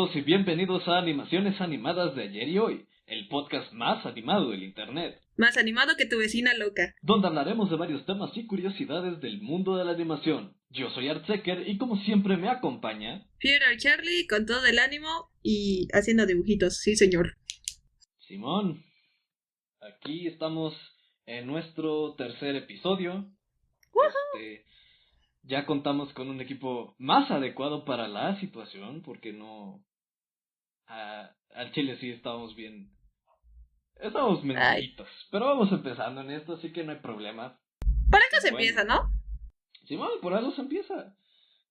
todos y bienvenidos a Animaciones Animadas de Ayer y Hoy, el podcast más animado del internet. Más animado que tu vecina loca. Donde hablaremos de varios temas y curiosidades del mundo de la animación. Yo soy Artsecker y como siempre me acompaña... Theodore Charlie con todo el ánimo y haciendo dibujitos, sí señor. Simón, aquí estamos en nuestro tercer episodio. Ya contamos con un equipo más adecuado para la situación, porque no... al chile sí estábamos bien... Estamos menditos, pero vamos empezando en esto, así que no hay problema. Para acá se empieza, ¿no? Simón, por algo se empieza.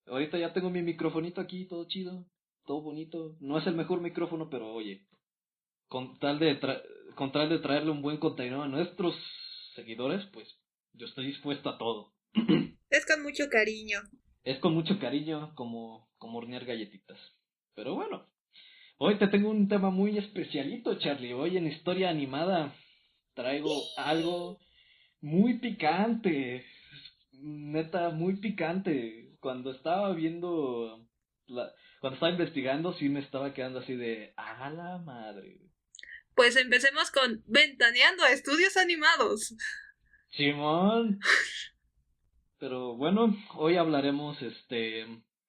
Ahorita ya tengo mi microfonito aquí, todo chido, todo bonito. No es el mejor micrófono, pero oye, con tal de traerle un buen contenido a nuestros seguidores, pues yo estoy dispuesto a todo. Es con mucho cariño. Es con mucho cariño, como hornear galletitas. Pero bueno, hoy te tengo un tema muy especialito, Charlie. Hoy en Historia Animada traigo algo muy picante. Neta, muy picante. Cuando estaba investigando, sí me estaba quedando así de, ¡a la madre! Pues empecemos con Ventaneando a Estudios Animados. Simón. Pero bueno, hoy hablaremos,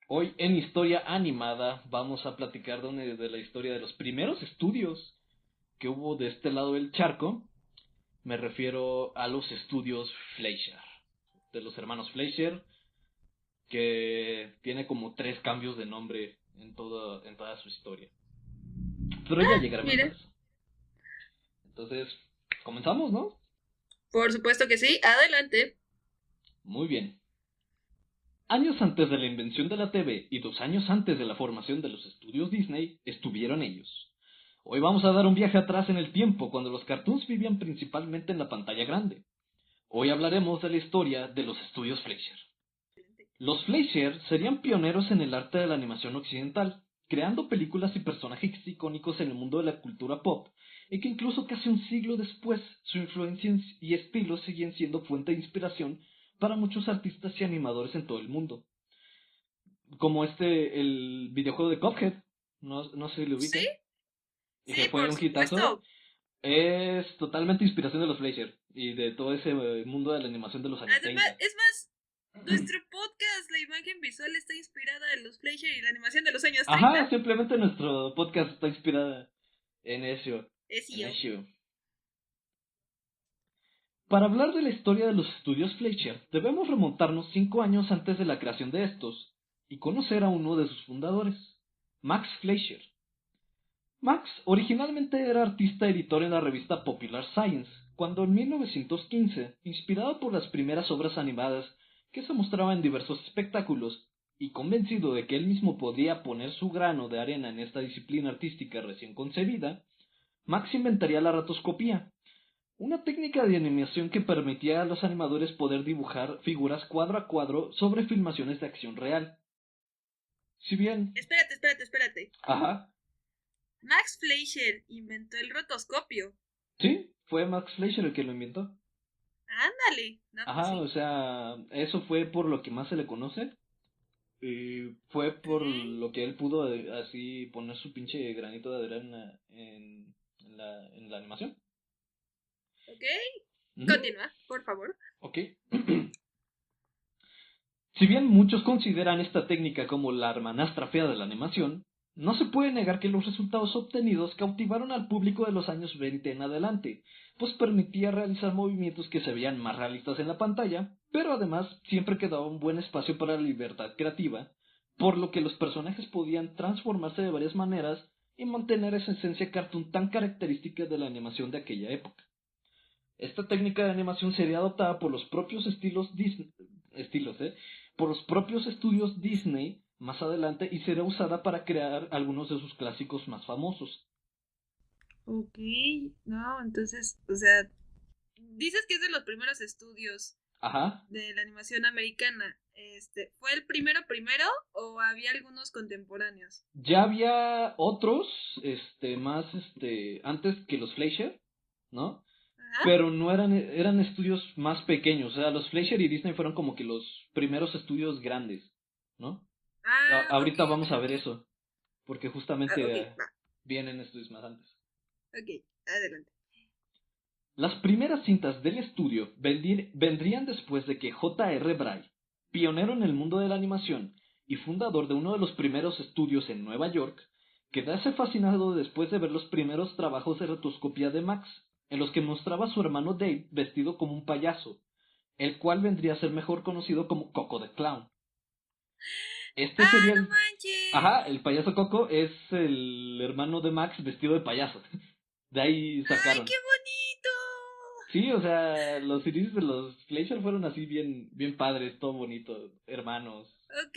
hoy en Historia Animada vamos a platicar de la historia de los primeros estudios que hubo de este lado del charco. Me refiero a los estudios Fleischer, de los hermanos Fleischer, que tiene como 3 cambios de nombre en toda su historia. Pero ya llegaremos a eso. Entonces, comenzamos, ¿no? Por supuesto que sí, adelante. Muy bien. Años antes de la invención de la TV y 2 años antes de la formación de los estudios Disney, estuvieron ellos. Hoy vamos a dar un viaje atrás en el tiempo, cuando los cartoons vivían principalmente en la pantalla grande. Hoy hablaremos de la historia de los estudios Fleischer. Los Fleischer serían pioneros en el arte de la animación occidental, creando películas y personajes icónicos en el mundo de la cultura pop, y que incluso casi un siglo después, su influencia y estilo seguían siendo fuente de inspiración para muchos artistas y animadores en todo el mundo. Como el videojuego de Cuphead, no sé si lo ubican. ¿Sí? Y que fue un hitazo. Es totalmente inspiración de los Fleischer y de todo ese mundo de la animación de los años 30. Es más, nuestro podcast, la imagen visual está inspirada en los Fleischer y la animación de los años 30. Ajá, simplemente nuestro podcast está inspirada en eso. Para hablar de la historia de los estudios Fleischer, debemos remontarnos 5 años antes de la creación de estos y conocer a uno de sus fundadores, Max Fleischer. Max originalmente era artista editor en la revista Popular Science, cuando en 1915, inspirado por las primeras obras animadas que se mostraban en diversos espectáculos, y convencido de que él mismo podía poner su grano de arena en esta disciplina artística recién concebida, Max inventaría la rotoscopía, una técnica de animación que permitía a los animadores poder dibujar figuras cuadro a cuadro sobre filmaciones de acción real. Si bien... Espérate. Ajá. Max Fleischer inventó el rotoscopio. Sí, fue Max Fleischer el que lo inventó. Ándale. No, Ajá, sí. O sea, eso fue por lo que más se le conoce. Y fue por lo que él pudo así poner su pinche granito de arena en la animación. Ok. Continúa, por favor. Ok. Si bien muchos consideran esta técnica como la hermanastra fea de la animación, no se puede negar que los resultados obtenidos cautivaron al público de los años 20 en adelante, pues permitía realizar movimientos que se veían más realistas en la pantalla, pero además siempre quedaba un buen espacio para la libertad creativa, por lo que los personajes podían transformarse de varias maneras y mantener esa esencia cartoon tan característica de la animación de aquella época. Esta técnica de animación sería adoptada por los propios por los propios estudios Disney más adelante y será usada para crear algunos de sus clásicos más famosos. Ok, no, entonces, o sea, dices que es de los primeros estudios. Ajá. De la animación americana. ¿Fue el primero o había algunos contemporáneos? Ya había otros, más, antes que los Fleischer, ¿no? Ajá. Pero no eran estudios más pequeños, o sea, los Fleischer y Disney fueron como que los primeros estudios grandes, ¿no? Ahorita vamos a ver eso. porque justamente Ok, va. vienen estudios más antes. Ok, adelante. Las primeras cintas del estudio vendrían después de que J.R. Bray, pionero en el mundo de la animación y fundador de uno de los primeros estudios en Nueva York, quedase fascinado después de ver los primeros trabajos de rotoscopia de Max, en los que mostraba a su hermano Dave vestido como un payaso, el cual vendría a ser mejor conocido como Coco the Clown. Este ¡Ah, sería no el... Ajá, manches! el payaso Coco es el hermano de Max vestido de payaso. De ahí ¡Ay, qué sacaron. bonito! Sí, o sea, los inicios de los Fleischer fueron así bien, bien padres, todo bonito, hermanos, Ok,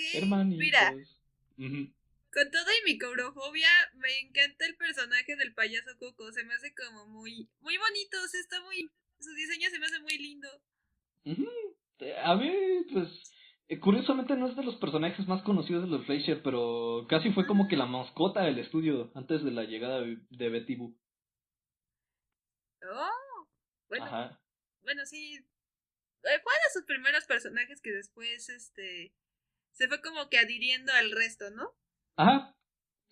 mira, hermanitos. Ujú. con toda y mi cobrofobia, me encanta el personaje del payaso Coco. Se me hace como muy bonito, o sea, está muy... Su diseño se me hace muy lindo. Ujú. A mí, pues, curiosamente no es de los personajes más conocidos de los Fleischer, pero casi fue como que Ujú. la mascota del estudio antes de la llegada de Betty Boop. Oh, bueno, Ajá, bueno, sí. Fue de sus primeros personajes que después, se fue como que adhiriendo al resto, ¿no? ajá,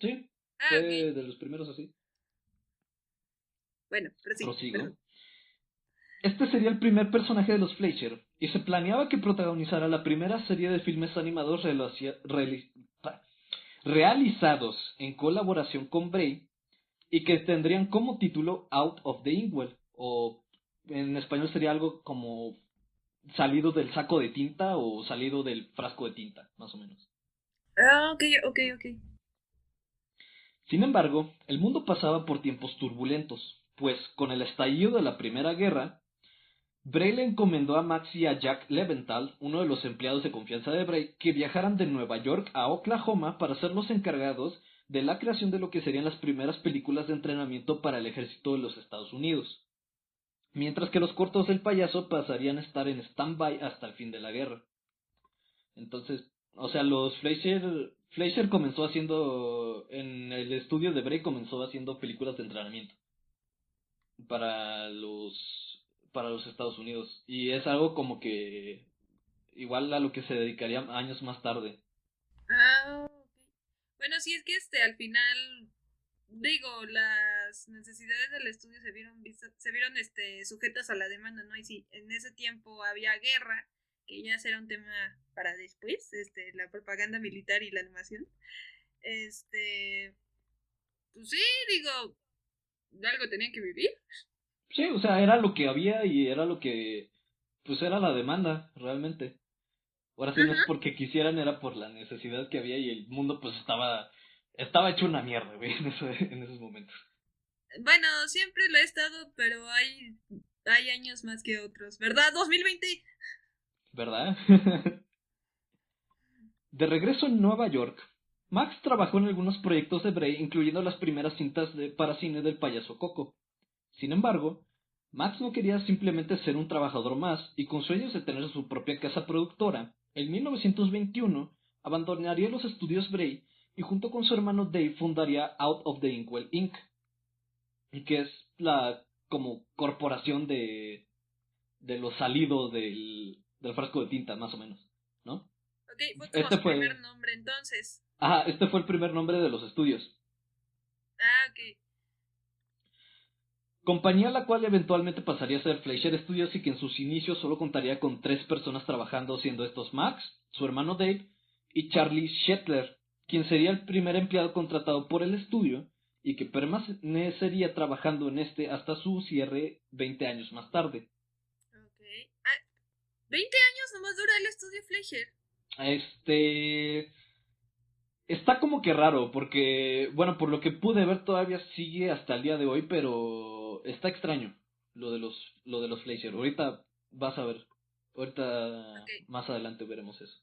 sí, Ah, fue ok. de los primeros así. Bueno, pero sí, Prosigo. perdón. Este sería el primer personaje de los Fleischer, y se planeaba que protagonizara la primera serie de filmes animados realizados en colaboración con Bray y que tendrían como título Out of the Inkwell, o en español sería algo como salido del saco de tinta o salido del frasco de tinta, más o menos. Ah, ok, ok, ok. Sin embargo, el mundo pasaba por tiempos turbulentos, pues con el estallido de la Primera Guerra, Bray le encomendó a Max y a Jack Leventhal, uno de los empleados de confianza de Bray, que viajaran de Nueva York a Oklahoma para ser los encargados de la creación de lo que serían las primeras películas de entrenamiento para el ejército de los Estados Unidos, mientras que los cortos del payaso pasarían a estar en stand-by hasta el fin de la guerra. Entonces, o sea, los Fleischer comenzó haciendo, en el estudio de Bray comenzó haciendo películas de entrenamiento para los Estados Unidos, y es algo como que igual a lo que se dedicaría años más tarde. Ah, ok. Bueno, sí, es que al final, digo, las necesidades del estudio se vieron sujetas a la demanda, ¿no? Y sí, en ese tiempo había guerra, que ya será un tema para después, la propaganda militar y la animación. Este, pues sí, digo, de algo tenían que vivir. Sí, o sea, era lo que había y era lo que, pues era la demanda, realmente. Ahora sí no es Ajá. porque quisieran, era por la necesidad que había y el mundo pues estaba hecho una mierda, güey, en esos momentos. Bueno, siempre lo he estado, pero hay años más que otros, ¿verdad? 2020. ¿Verdad? De regreso en Nueva York, Max trabajó en algunos proyectos de Bray, incluyendo las primeras cintas para cine del payaso Coco. Sin embargo, Max no quería simplemente ser un trabajador más, y con sueños de tener su propia casa productora, en 1921 abandonaría los estudios Bray y junto con su hermano Dave fundaría Out of the Inkwell Inc., que es la como corporación de lo salido del frasco de tinta, más o menos, ¿no? Ok, fue como Este su primer fue, nombre entonces. este fue el primer nombre de los estudios. Ah, ok. Compañía a la cual eventualmente pasaría a ser Fleischer Studios y que en sus inicios solo contaría con 3 personas trabajando, siendo estos Max, su hermano Dave y Charlie Shetler, quien sería el primer empleado contratado por el estudio y que permanecería trabajando en este hasta su cierre 20 años más tarde. Ok. Ah, 20 años nomás dura el estudio Fleischer. Este está como que raro porque, bueno, por lo que pude ver todavía sigue hasta el día de hoy, pero está extraño lo de los Fleischer. Ahorita vas a ver. Ahorita Ok. más adelante veremos eso.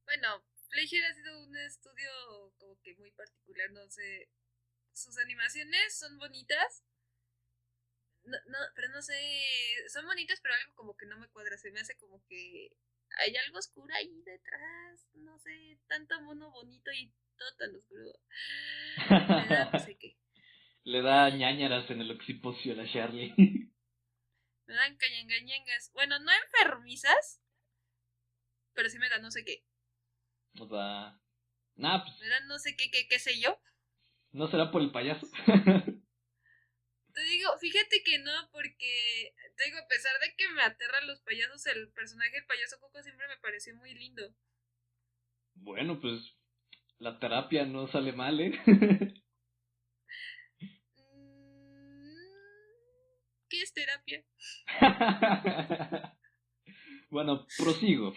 Bueno, Fleischer ha sido un estudio como que muy particular, no sé. Sus animaciones son bonitas. No, no, pero no sé. Son bonitas, pero algo como que no me cuadra. Se me hace como que hay algo oscuro ahí detrás. No sé, tanto mono bonito y todo tan oscuro. Me da no sé qué. Le da ñáñaras en el occipucio a la Charlie. Me dan cañangañangas. Bueno, no enfermizas, pero sí me da no sé qué. O sea, Nah, pues, ¿verdad? No sé qué sé yo. ¿no será por el payaso? Te digo, fíjate que no, porque te digo, a pesar de que me aterran los payasos, el personaje del payaso Coco siempre me pareció muy lindo. Bueno, pues la terapia no sale mal, ¿eh? Mm, ¿Qué es terapia? Bueno, prosigo.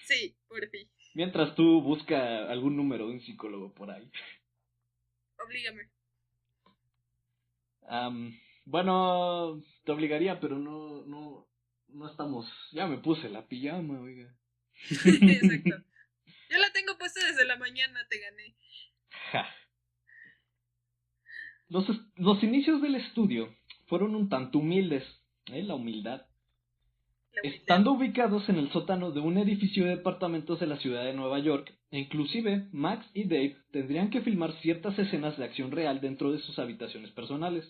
Sí, por fin. Mientras tú busca algún número de un psicólogo por ahí. Oblígame. Am, bueno, te obligaría, pero no estamos. Ya me puse la pijama, oiga. Exacto. Yo la tengo puesta desde la mañana, te gané. Ja. Los inicios del estudio fueron un tanto humildes, la humildad, La humildad. estando ubicados en el sótano de un edificio de departamentos de la ciudad de Nueva York, e inclusive Max y Dave tendrían que filmar ciertas escenas de acción real dentro de sus habitaciones personales.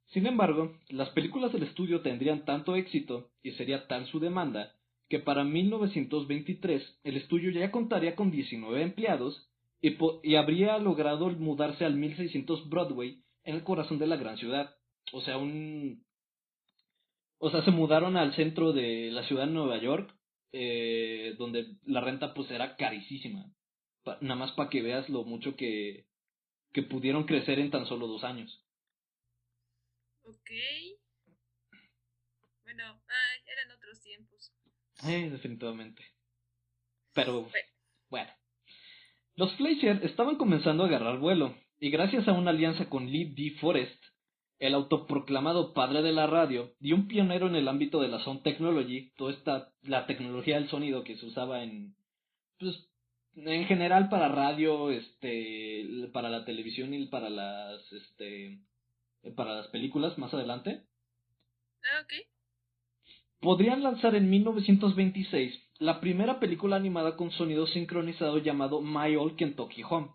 Sin embargo, las películas del estudio tendrían tanto éxito y sería tal su demanda que para 1923 el estudio ya contaría con 19 empleados y habría logrado mudarse al 1600 Broadway en el corazón de la gran ciudad. O sea, se mudaron al centro de la ciudad de Nueva York, donde la renta pues era carísima. Nada más para que veas lo mucho que pudieron crecer en tan solo 2 años. Ok. Bueno, eran otros tiempos. Definitivamente. Pero, Bueno, bueno. Los Fleischer estaban comenzando a agarrar vuelo, y gracias a una alianza con Lee D. Forest, el autoproclamado padre de la radio y un pionero en el ámbito de la sound technology, la tecnología del sonido que se usaba pues, en general para radio, para la televisión y para las películas más adelante, ok. podrían lanzar en 1926 la primera película animada con sonido sincronizado llamado My Old Kentucky Home.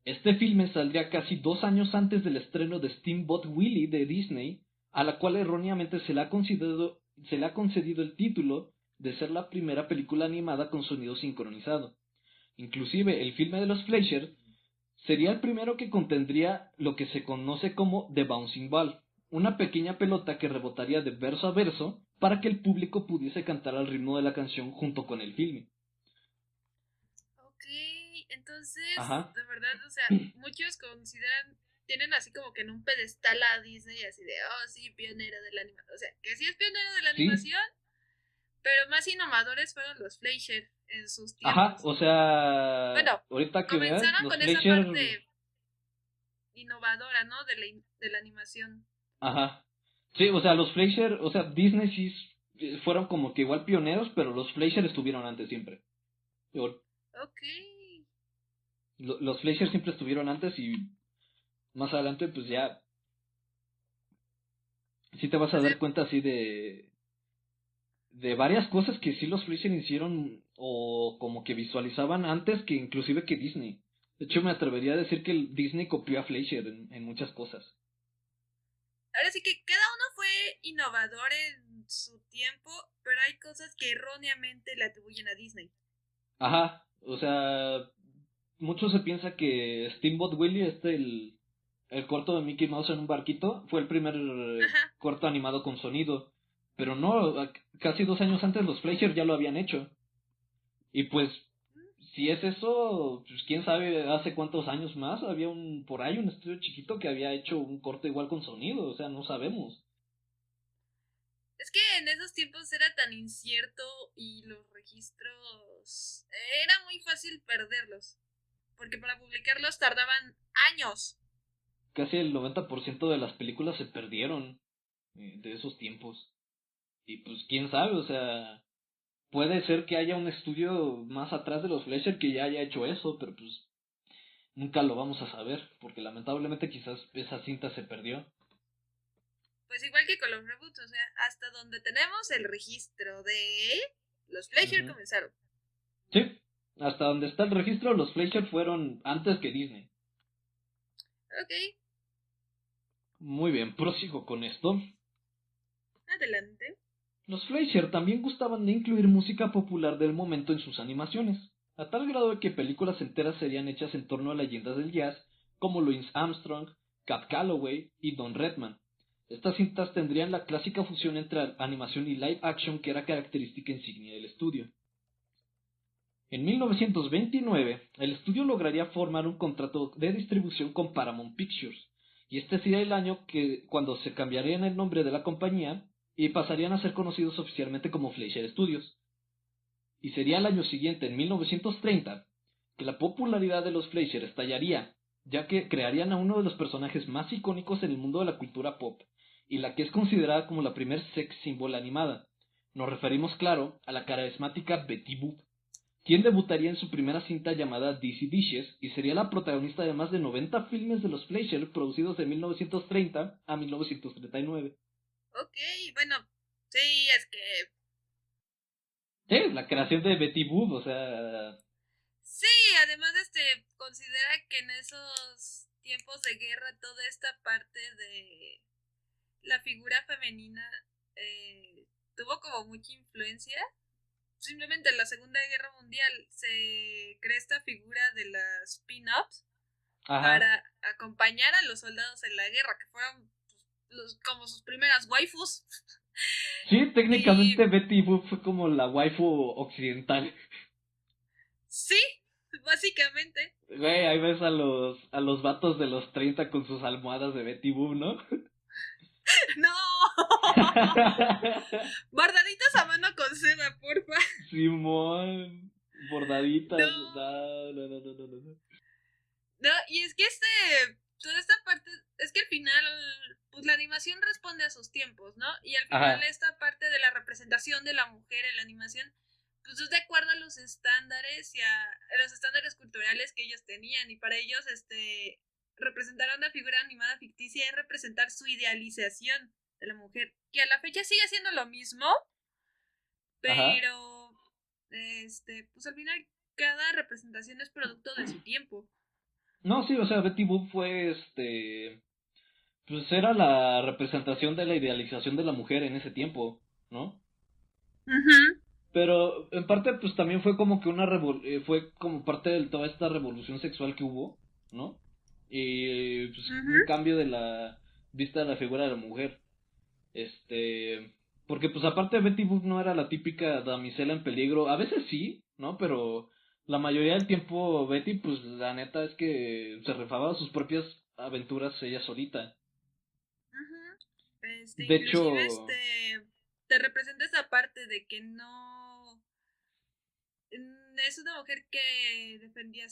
Este filme saldría casi 2 años antes del estreno de Steamboat Willie de Disney, a la cual erróneamente se le ha concedido el título de ser la primera película animada con sonido sincronizado. Inclusive, el filme de los Fleischer sería el primero que contendría lo que se conoce como The Bouncing Ball, una pequeña pelota que rebotaría de verso a verso para que el público pudiese cantar al ritmo de la canción junto con el filme. Ok, entonces, Ajá. de verdad, o sea, muchos consideran, tienen así como que en un pedestal a Disney, así de, oh, sí, pionero de la animación. O sea, que sí es pionero de la Sí, animación, pero más innovadores fueron los Fleischer en sus ajá, tiempos. o sea, Bueno, ahorita que veas, comenzaron los con esa Fleischer, parte innovadora, ¿no? De la animación. ajá, sí, o sea, los Fleischer, o sea, Disney sí fueron como que igual pioneros, pero los Fleischer estuvieron antes siempre. Digo, Ok. los Fleischer siempre estuvieron antes y más adelante, pues ya, sí te vas a O sea, dar cuenta así de varias cosas que sí los Fleischer hicieron o como que visualizaban antes que inclusive que Disney. De hecho, me atrevería a decir que el Disney copió a Fleischer en muchas cosas. ahora sí que cada uno fue innovador en su tiempo, pero hay cosas que erróneamente le atribuyen a Disney. Ajá, o sea, mucho se piensa que Steamboat Willie, el corto de Mickey Mouse en un barquito, fue el primer Ajá. corto animado con sonido. Pero no, casi 2 años antes los Fleischer ya lo habían hecho. Y pues, si es eso, pues quién sabe hace cuántos años más había por ahí un estudio chiquito que había hecho un corto igual con sonido, o sea, no sabemos. Es que en esos tiempos era tan incierto y los registros era muy fácil perderlos, porque para publicarlos tardaban años. Casi el 90% de las películas se perdieron de esos tiempos. Y pues quién sabe, o sea, puede ser que haya un estudio más atrás de los Fleischer que ya haya hecho eso, pero pues nunca lo vamos a saber, porque lamentablemente quizás esa cinta se perdió. Pues igual que con los reboots, o sea, hasta donde tenemos el registro de los Fleischer Ujú. comenzaron. Sí, hasta donde está el registro, los Fleischer fueron antes que Disney. Ok, Muy bien, prosigo con esto. adelante. Los Fleischer también gustaban de incluir música popular del momento en sus animaciones. a tal grado de que películas enteras serían hechas en torno a leyendas del jazz como Louis Armstrong, Cab Calloway y Don Redman. Estas cintas tendrían la clásica fusión entre animación y live action que era característica insignia del estudio. En 1929, el estudio lograría formar un contrato de distribución con Paramount Pictures, y este sería el año cuando se cambiaría el nombre de la compañía y pasarían a ser conocidos oficialmente como Fleischer Studios. Y sería el año siguiente, en 1930, que la popularidad de los Fleischer estallaría, ya que crearían a uno de los personajes más icónicos en el mundo de la cultura pop, y la que es considerada como la primer sex symbol animada. Nos referimos, claro, a la carismática Betty Boop, quien debutaría en su primera cinta llamada Dizzy Dishes y sería la protagonista de más de 90 filmes de los Fleischer producidos de 1930 a 1939. Ok, bueno, sí, es que... Sí, la creación de Betty Boop, o sea... Sí, además, considera que en esos tiempos de guerra toda esta parte de la figura femenina tuvo como mucha influencia. Simplemente en la Segunda Guerra Mundial se crea esta figura de las pin-ups para acompañar a los soldados en la guerra, que fueron como sus primeras waifus. Sí, técnicamente Betty Boop fue como la waifu occidental. Sí, básicamente. Güey, ahí ves a los vatos de los 30 con sus almohadas de Betty Boop, ¿no? ¡No! Bordaditas a mano con seda, porfa. Simón, bordaditas. No. No. No, y es que toda esta parte, es que al final, pues la animación responde a sus tiempos, ¿no? Y al final esta parte de la representación de la mujer en la animación, pues es de acuerdo a los estándares y a los estándares culturales que ellos tenían, y para ellos, representar a una figura animada ficticia es representar su idealización de la mujer, que a la fecha sigue siendo lo mismo, pero, pues al final cada representación es producto de su tiempo. No, sí, o sea, Betty Boop fue, pues era la representación de la idealización de la mujer en ese tiempo, ¿no? Uh-huh. Pero en parte, pues también fue como que fue como parte de toda esta revolución sexual que hubo, ¿no? Y pues un cambio de la vista de la figura de la mujer. Porque pues aparte Betty Boop no era la típica damisela en peligro, a veces sí, ¿no? Pero la mayoría del tiempo Betty, pues la neta es que se rifaba sus propias aventuras ella solita. De Inclusive hecho, te representa esa parte de que no es una mujer que defendía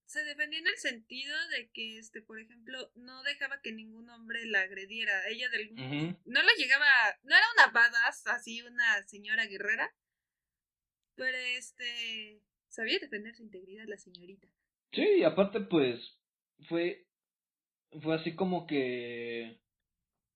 se defendía en el sentido de que por ejemplo no dejaba que ningún hombre la agrediera. Ella no la llegaba, no era una badass, así una señora guerrera, pero sabía defender su integridad la señorita. sí, y aparte pues fue así como que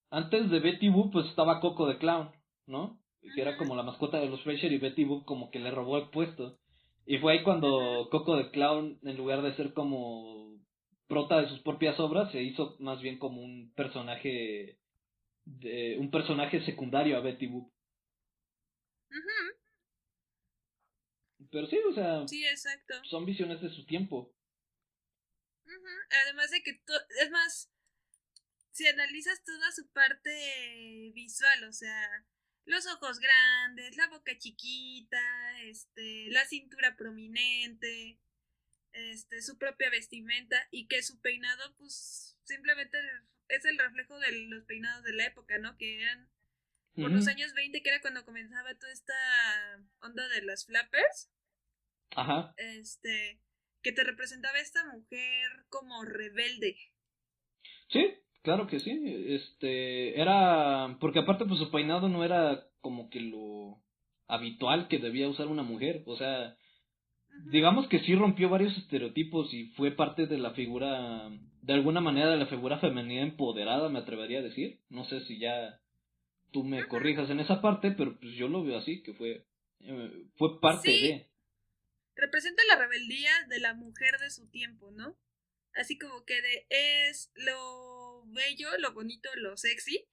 antes de Betty Boop pues estaba Coco the Clown, ¿no? Que era como la mascota de los Fleischer, y Betty Boop como que le robó el puesto. Y fue ahí cuando Coco the Clown, en lugar de ser como prota de sus propias obras, se hizo más bien como un personaje secundario a Betty Boop. Pero sí, o sea, Sí, exacto. son visiones de su tiempo. Además de que es más, si analizas toda su parte visual, o sea, los ojos grandes, la boca chiquita, la cintura prominente, su propia vestimenta, y que su peinado, pues, simplemente es el reflejo de los peinados de la época, ¿no? Que eran por los años 20, que era cuando comenzaba toda esta onda de las flappers. Ajá. Que te representaba esta mujer como rebelde. Sí, claro que sí. Era porque aparte pues su peinado no era como que lo habitual que debía usar una mujer, o sea, digamos que sí rompió varios estereotipos y fue parte de la figura, de alguna manera de la figura femenina empoderada, me atrevería a decir. No sé si ya tú me corrijas en esa parte, pero pues yo lo veo así, que fue parte Sí, de. representa la rebeldía de la mujer de su tiempo, ¿no? Así como que es lo bello, lo bonito, lo sexy,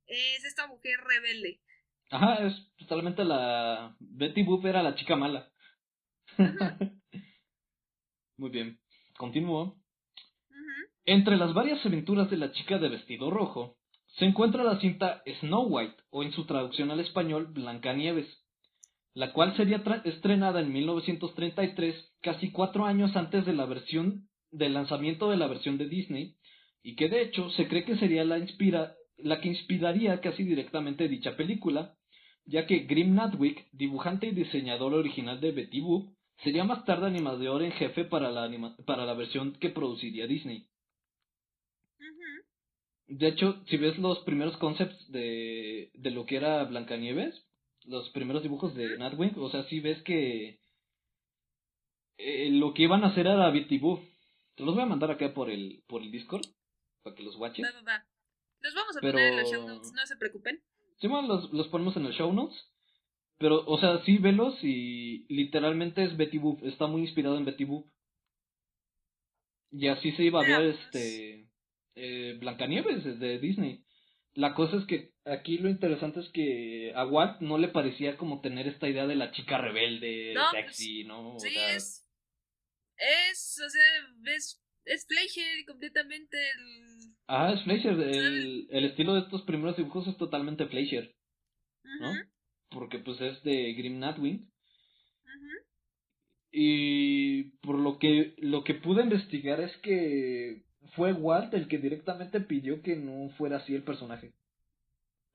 es esta mujer rebelde. Ajá, es totalmente la... Betty Boop era la chica mala. Ujú, Muy bien, continúo. ujú. Entre las varias aventuras de la chica de vestido rojo, se encuentra la cinta Snow White, o en su traducción al español, Blancanieves, la cual sería estrenada en 1933, casi 4 años antes de la versión del lanzamiento de la versión de Disney, y que de hecho se cree que sería la que inspiraría casi directamente dicha película, ya que Grim Natwick, dibujante y diseñador original de Betty Boop, sería más tarde animador en jefe para para la versión que produciría Disney. Ujú. De hecho, si ves los primeros concepts de lo que era Blancanieves, los primeros dibujos Ujú. de Nightwing, o sea, sí ves que lo que iban a hacer era Betty Boop. Te los voy a mandar acá por el Discord, para que los Va, watches. va, va. Los vamos a poner en los show Pero, notes, no se preocupen. sí, bueno, los ponemos en el show notes. Pero, o sea, sí, velos y literalmente es Betty Boop. Está muy inspirado en Betty Boop. Y así se iba a ver Veamos. Blancanieves de Disney. La cosa es que aquí lo interesante es que a Walt no le parecía como tener esta idea de la chica No, rebelde, pues sexy, ¿no? sí, O sea, o sea, es Fleischer completamente es Fleischer. ¿sabe? El estilo de estos primeros dibujos es totalmente Fleischer, Ujú, ¿no? Porque pues es de Grim Nightwing. ujú. Y por lo que pude investigar es que fue Walt el que directamente pidió que no fuera así el personaje.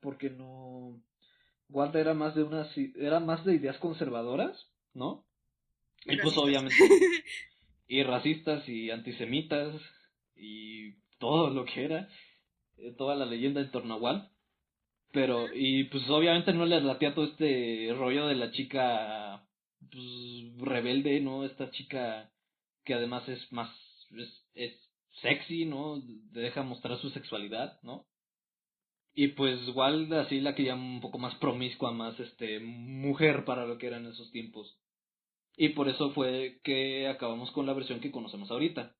Porque no. Walt era más de era más de ideas conservadoras, ¿no? Y Y pues racistas. obviamente, y racistas y antisemitas y todo lo que era, toda la leyenda en torno a Walt. Ujú. Y pues obviamente no le latía todo este rollo de la chica pues, rebelde, ¿no? Esta chica que además es sexy, ¿no? Deja mostrar su sexualidad, ¿no? Y pues igual así la que llama un poco más promiscua, más mujer para lo que eran esos tiempos. Y por eso fue que acabamos con la versión que conocemos ahorita.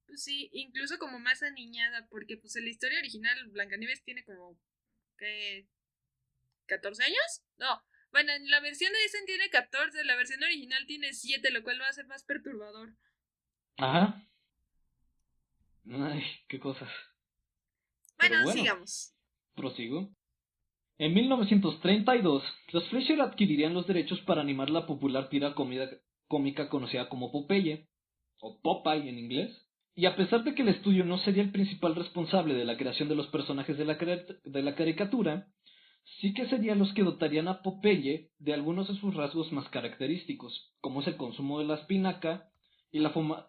Pues sí, incluso como más aniñada, porque pues en la historia original Blancanieves tiene como, ¿qué? ¿14 años? No. Bueno, en la versión de Disney tiene 14, la versión original tiene 7, lo cual lo hace más perturbador. Ajá. Ay, qué cosas. Bueno, Pero bueno, sigamos. prosigo. En 1932, los Fleischer adquirirían los derechos para animar la popular tira cómica conocida como Popeye, o Popeye en inglés. Y a pesar de que el estudio no sería el principal responsable de la creación de los personajes de la caricatura, sí que serían los que dotarían a Popeye de algunos de sus rasgos más característicos, como es el consumo de la espinaca y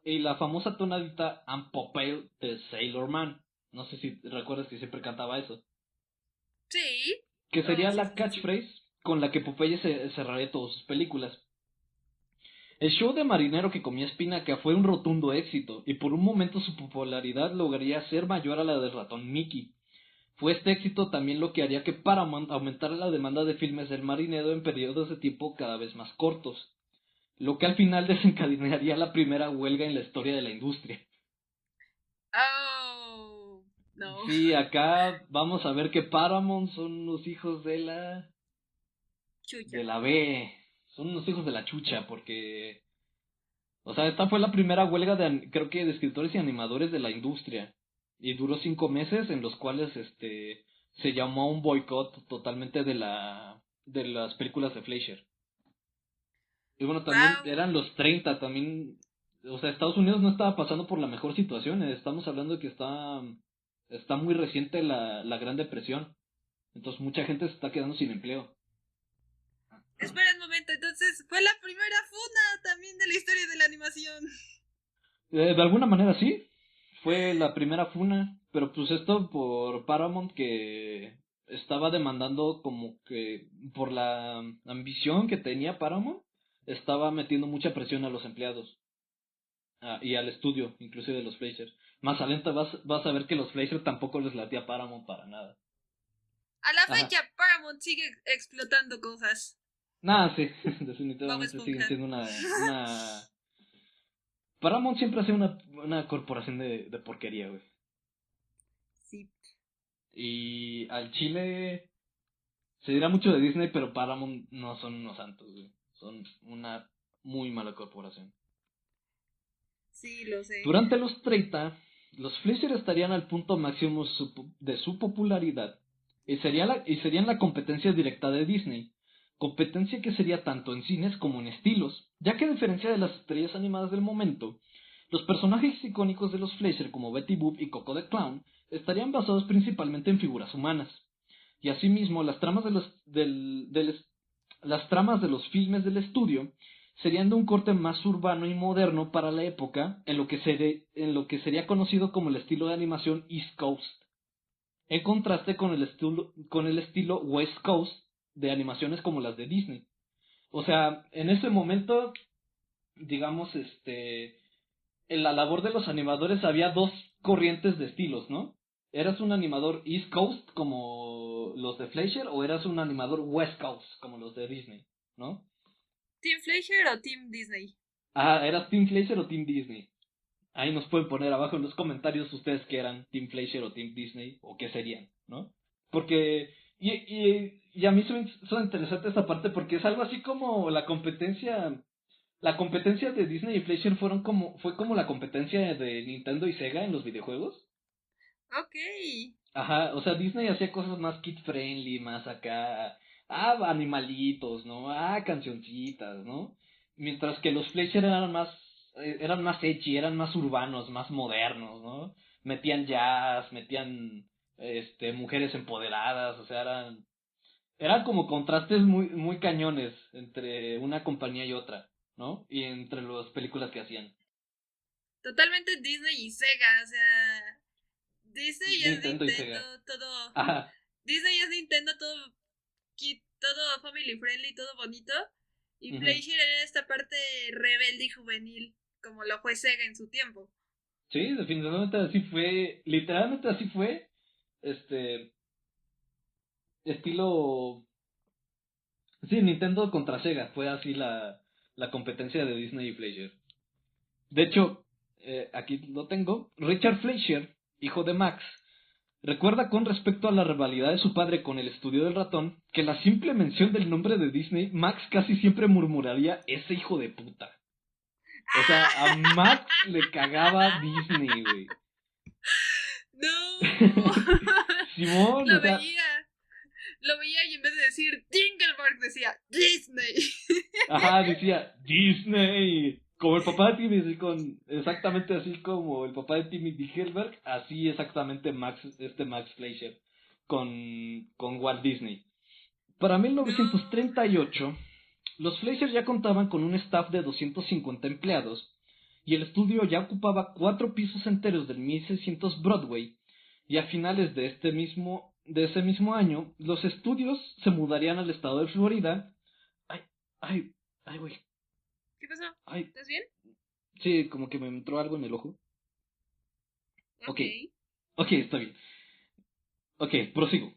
y la famosa tonadita I'm Popeye de Sailor Man. No sé si recuerdas que siempre cantaba eso. Sí. Que Oh, sería sí, la sí, sí, sí. catchphrase con la que Popeye cerraría todas sus películas. El show de marinero que comía espinaca fue un rotundo éxito, y por un momento su popularidad lograría ser mayor a la del ratón Mickey. Fue este éxito también lo que haría que Paramount aumentara la demanda de filmes del marinero en periodos de tiempo cada vez más cortos, lo que al final desencadenaría la primera huelga en la historia de la industria. Oh, no. Sí, acá vamos a ver que Paramount son los hijos Chucha. de la B, son los hijos de la chucha, porque, o sea, esta fue la primera huelga creo que de escritores y animadores de la industria, y duró 5 meses en los cuales, se llamó un boicot totalmente de las películas de Fleischer. Y bueno, también Wow. eran los 30 también, o sea, Estados Unidos no estaba pasando por la mejor situación, estamos hablando de que está muy reciente la Gran Depresión, entonces mucha gente se está quedando sin empleo. Espera un momento, entonces fue la primera funa también de la historia de la animación. De alguna manera sí, fue la primera funa, pero pues esto por Paramount que estaba demandando como que por la ambición que tenía Paramount, estaba metiendo mucha presión a los empleados y al estudio, inclusive de los Fleischer. Más adelante vas a ver que los Fleischer tampoco les latía a Paramount para nada. A la Ajá. fecha, Paramount sigue explotando cosas. Nada, sí, Bob definitivamente siguen Esponja. siendo una... Paramount siempre ha sido una corporación de porquería, güey. Sí. Y al Chile Se dirá mucho de Disney, pero Paramount no son unos santos, güey. Son una muy mala corporación. Sí, lo sé. Durante los 30, los Fleischer estarían al punto máximo de su popularidad y serían la competencia directa de Disney, competencia que sería tanto en cines como en estilos, ya que a diferencia de las estrellas animadas del momento, los personajes icónicos de los Fleischer como Betty Boop y Coco the Clown estarían basados principalmente en figuras humanas, y asimismo las tramas de los filmes del estudio serían de un corte más urbano y moderno para la época, en lo que sería conocido como el estilo de animación East Coast, en contraste con el estilo West Coast de animaciones como las de Disney. O sea, en ese momento, digamos, en la labor de los animadores había dos corrientes de estilos, ¿no? ¿Eras un animador East Coast como los de Fleischer o eras un animador West Coast como los de Disney, ¿no? ¿Team Fleischer o Team Disney? Ah, ¿eras Team Fleischer o Team Disney? Ahí nos pueden poner abajo en los comentarios ustedes que eran Team Fleischer o Team Disney o qué serían, ¿no? Porque, y a mí son interesante esta parte porque es algo así como la competencia de Disney y Fleischer fue como la competencia de Nintendo y Sega en los videojuegos. Ok. Ajá, o sea, Disney hacía cosas más kid friendly, más acá, animalitos, ¿no? Cancioncitas, ¿no? Mientras que los Fleischer eran más edgy, eran más urbanos, más modernos, ¿no? Metían jazz, metían, mujeres empoderadas, o sea, eran como contrastes muy cañones entre una compañía y otra, ¿no? Y entre las películas que hacían. Totalmente Disney y Sega, o sea, Disney es Nintendo y Nintendo, Sega. todo. Ajá, Disney es Nintendo, todo todo family friendly, todo bonito. Y ujú. Fleischer era esta parte rebelde y juvenil, como lo fue Sega en su tiempo. Sí, definitivamente así fue, literalmente así fue, este, estilo, sí, Nintendo contra Sega, fue así la competencia de Disney y Fleischer. De hecho, aquí lo tengo, Richard Fleischer, hijo de Max, recuerda con respecto a la rivalidad de su padre con el estudio del ratón, que la simple mención del nombre de Disney, Max casi siempre murmuraría, ese hijo de puta. O sea, a Max le cagaba Disney, güey. No. Simón, o lo sea, veía. Lo veía y en vez de decir Dingleberg decía Disney. ajá, decía Disney. Como el papá de Timmy, exactamente así como el papá de Timmy Dickelberg, así exactamente Max Fleischer con Walt Disney. Para No. 1938, los Fleischer ya contaban con un staff de 250 empleados y el estudio ya ocupaba 4 pisos enteros del 1600 Broadway, y a finales de ese mismo año, los estudios se mudarían al estado de Florida. Ay, ay, ay, güey. ¿Qué pasó? Ay, ¿Estás bien? sí, como que me entró algo en el ojo. Ok, Ok. ok, está bien. Ok, prosigo.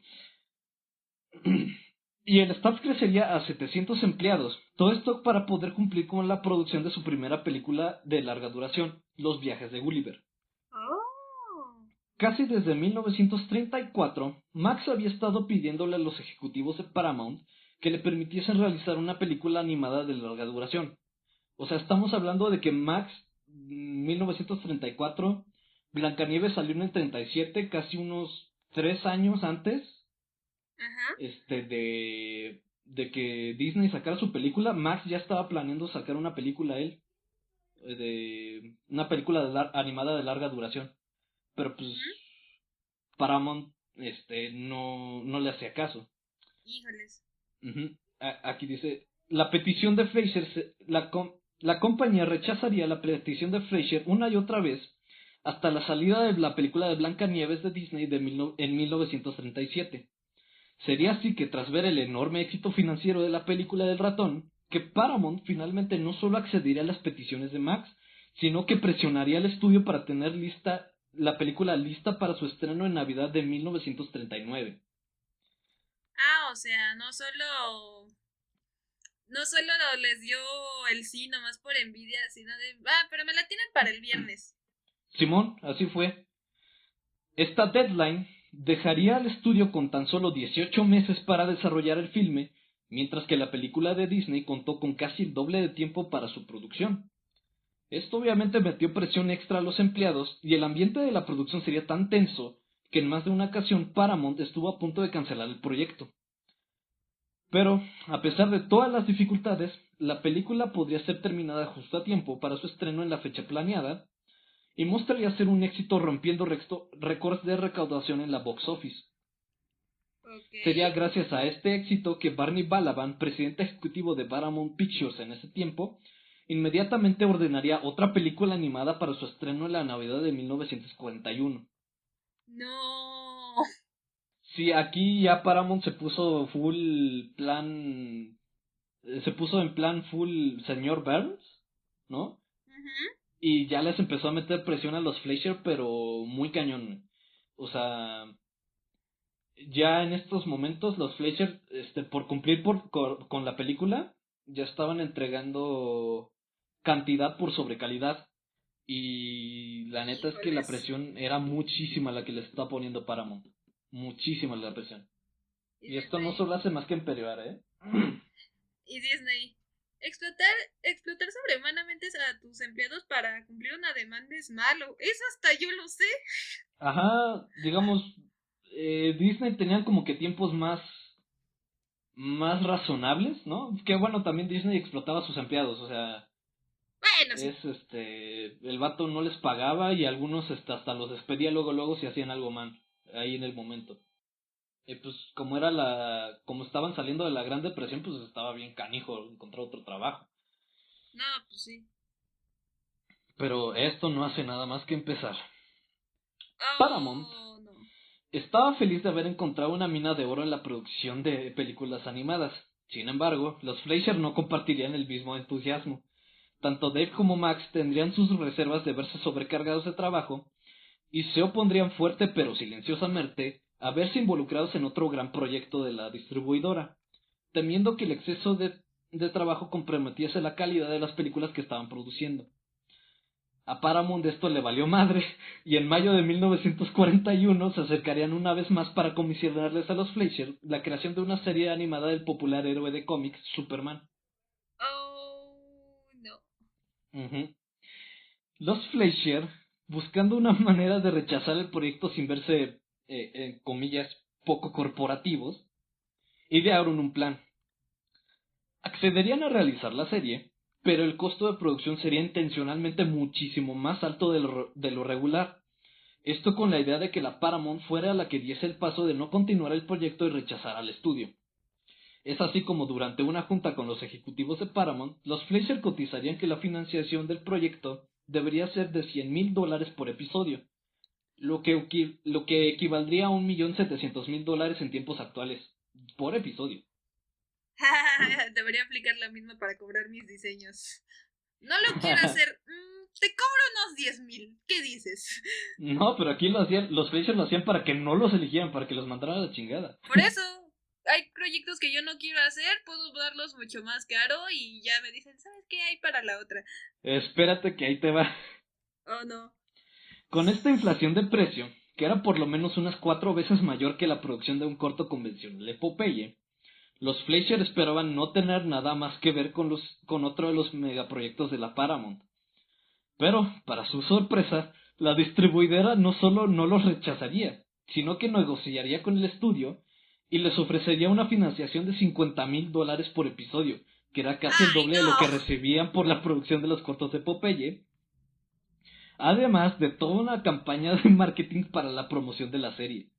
Y el staff crecería a 700 empleados. Todo esto para poder cumplir con la producción de su primera película de larga duración, Los viajes de Gulliver. Oh. Casi desde 1934, Max había estado pidiéndole a los ejecutivos de Paramount que le permitiesen realizar una película animada de larga duración. O sea, estamos hablando de que Max, 1934, Blancanieves salió en el 37, casi unos 3 años antes, Ajá. de que Disney sacara su película. Max ya estaba planeando sacar una película él, de una película animada de larga duración. Pero pues Ujú. Paramount, no le hacía caso. Híjoles. Ujú. Aquí dice, la petición de Fraser, la compañía rechazaría la petición de Fraser una y otra vez hasta la salida de la película de Blancanieves de Disney en 1937. Sería así que tras ver el enorme éxito financiero de la película del ratón, que Paramount finalmente no solo accedería a las peticiones de Max, sino que presionaría al estudio para tener la película lista para su estreno en Navidad de 1939. Ah, o sea, no solo les dio el sí nomás por envidia, sino de, pero me la tienen para el viernes. Simón, así fue. Esta deadline dejaría al estudio con tan solo 18 meses para desarrollar el filme, mientras que la película de Disney contó con casi el doble de tiempo para su producción. Esto obviamente metió presión extra a los empleados y el ambiente de la producción sería tan tenso que en más de una ocasión Paramount estuvo a punto de cancelar el proyecto. Pero, a pesar de todas las dificultades, la película podría ser terminada justo a tiempo para su estreno en la fecha planeada y mostraría ser un éxito rompiendo récords de recaudación en la box office. Ok. Sería gracias a este éxito que Barney Balaban, presidente ejecutivo de Paramount Pictures en ese tiempo, inmediatamente ordenaría otra película animada para su estreno en la Navidad de 1941. No. Sí, aquí ya Paramount se puso full plan, se puso en plan full señor Burns, ¿no? Ujú. Y ya les empezó a meter presión a los Fleischer, pero muy cañón. O sea, ya en estos momentos los Fleischer, por cumplir con la película, ya estaban entregando cantidad por sobrecalidad. Y la neta es que la Híjoles. presión era muchísima la que les está poniendo Paramount. Muchísima la presión. Y Y esto no Disney. solo hace más que empeorar, ¿eh? Y Disney. Explotar sobrehumanamente a tus empleados para cumplir una demanda es malo. Eso hasta yo lo sé. Ajá, digamos, Disney tenían como que tiempos más razonables, ¿no? Que bueno, también Disney explotaba a sus empleados, o sea, Bueno, sí. el vato no les pagaba y algunos hasta los despedía luego si hacían algo mal, ahí en el momento. Y pues como estaban saliendo de la Gran Depresión, pues estaba bien canijo encontrar otro trabajo. No, pues sí. Pero esto no hace nada más que empezar. Paramount Oh, no. estaba feliz de haber encontrado una mina de oro en la producción de películas animadas. Sin embargo, los Fleischer no compartirían el mismo entusiasmo. Tanto Dave como Max tendrían sus reservas de verse sobrecargados de trabajo y se opondrían fuerte pero silenciosamente a verse involucrados en otro gran proyecto de la distribuidora, temiendo que el exceso de trabajo comprometiese la calidad de las películas que estaban produciendo. A Paramount esto le valió madre, y en mayo de 1941 se acercarían una vez más para comisionarles a los Fleischer la creación de una serie animada del popular héroe de cómics Superman. Oh, no. Ujú. Los Fleischer, buscando una manera de rechazar el proyecto sin verse, en comillas, poco corporativos, idearon un plan. Accederían a realizar la serie, pero el costo de producción sería intencionalmente muchísimo más alto de lo regular. Esto con la idea de que la Paramount fuera la que diese el paso de no continuar el proyecto y rechazar al estudio. Es así como durante una junta con los ejecutivos de Paramount, los Fleischer cotizarían que la financiación del proyecto debería ser de $100,000 por episodio, lo que equivaldría a $1,700,000 en tiempos actuales, por episodio. Debería aplicar la misma para cobrar mis diseños. No lo quiero hacer. Te cobro unos 10,000. ¿Qué dices? No, pero aquí los Fleischer lo hacían para que no los eligieran, para que los mandaran a la chingada. Por eso, hay proyectos que yo no quiero hacer, puedo darlos mucho más caro y ya me dicen, ¿sabes qué hay para la otra? Espérate que ahí te va. Oh, no. Con esta inflación de precio, que era por lo menos unas 4 veces mayor que la producción de un corto convencional Popeye, los Fleischer esperaban no tener nada más que ver con otro de los megaproyectos de la Paramount. Pero, para su sorpresa, la distribuidora no solo no los rechazaría, sino que negociaría con el estudio y les ofrecería una financiación de $50,000 por episodio, que era casi el ¡Ay, doble de lo que no! recibían por la producción de los cortos de Popeye, además de toda una campaña de marketing para la promoción de la serie.